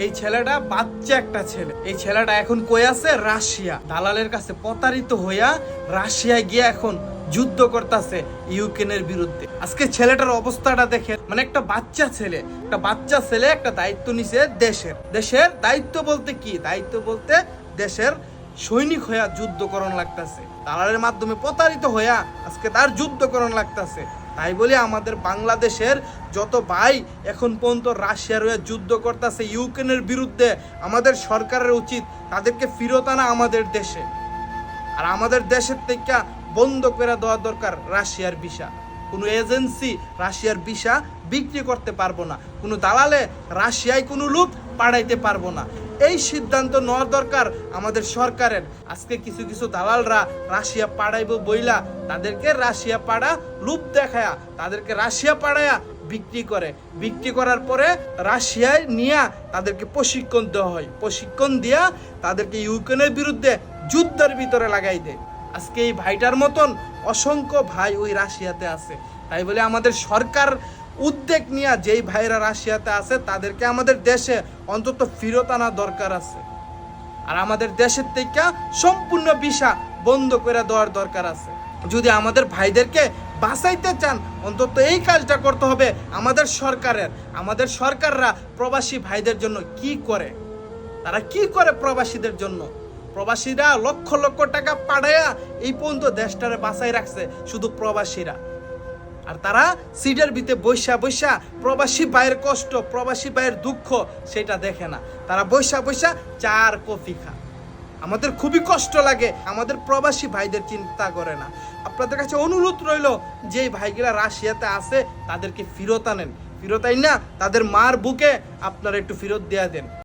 এই ছেলেটা বাচ্চা একটা ছেলে। এই ছেলেটা এখন কই আছে? রাশিয়া। দালালের কাছে প্রতারিত হইয়া রাশিয়ায় গিয়ে এখন যুদ্ধ করতেছে ইউক্রেনের বিরুদ্ধে। আজকে ছেলেটার অবস্থাটা দেখে, মানে একটা বাচ্চা ছেলে একটা দায়িত্ব নিছে দেশের দায়িত্ব বলতে কি? দায়িত্ব বলতে দেশের সৈনিক হইয়া যুদ্ধকরণ লাগতেছে। দালালের মাধ্যমে প্রতারিত হইয়া আজকে তার যুদ্ধকরণ লাগতেছে। তাই বলে আমাদের বাংলাদেশের যত ভাই এখন পর্যন্ত রাশিয়ার হয়ে যুদ্ধ করতেছে ইউক্রেনের বিরুদ্ধে, আমাদের সরকারের উচিত তাদেরকে ফিরত আনা আমাদের দেশে। আর আমাদের দেশের থেকে বন্ধ করে দেওয়া দরকার রাশিয়ার ভিসা। কোনো এজেন্সি রাশিয়ার ভিসা বিক্রি করতে পারবো না, কোনো দালালে রাশিয়ায় কোনো লোক পাঠাইতে পারবো না। এই সিদ্ধান্ত নেওয়ার দরকার আমাদের সরকারের। আজকে কিছু কিছু দালালরা রাশিয়া পাঠাইব বইলা তাদেরকে রাশিয়া পাড়া লুপ দেখায়া তাদেরকে রাশিয়া পাড়ায়া বিক্রি করার পরে রাশিয়ায় নিয়ে তাদেরকে প্রশিক্ষণ দেওয়া হয়। প্রশিক্ষণ দিয়া তাদেরকে ইউক্রেনের বিরুদ্ধে যুদ্ধের ভিতরে লাগাই দেয়। আজকে এই ভাইটার মতন অসংখ্য ভাই ওই রাশিয়াতে আছে। তাই বলে আমাদের সরকার উদ্যোগ নিয়ে যেই ভাইরা রাশিয়াতে আছে তাদেরকে আমাদের দেশে অন্তত ফিরত আনা দরকার আছে। আর আমাদের দেশের থেকে সম্পূর্ণ ভিসা বন্ধ করে দেওয়ার দরকার আছে। যদি আমাদের ভাইদেরকে বাঁচাইতে চান অন্তত এই কাজটা করতে হবে আমাদের সরকারের। আমাদের সরকাররা প্রবাসী ভাইদের জন্য কি করে? তারা কি করে প্রবাসীদের জন্য? প্রবাসীরা লক্ষ লক্ষ টাকা পাঠায়া এই পর্যন্ত দেশটারে বাঁচাই রাখছে শুধু প্রবাসীরা। আর তারা সিটের ভিতরে বৈশা প্রবাসী ভাইয়ের কষ্ট, প্রবাসী ভাইয়ের দুঃখ সেটা দেখে না। তারা বৈশা চা আর কফি খা। আমাদের খুবই কষ্ট লাগে, আমাদের প্রবাসী ভাইদের চিন্তা করে না। আপনাদের কাছে অনুরোধ রইল যে ভাইগুলা রাশিয়াতে আছে তাদেরকে ফিরত আনেন, ফিরত আইন না তাদের মার বুকে আপনারা একটু ফিরত দেয়া দেন।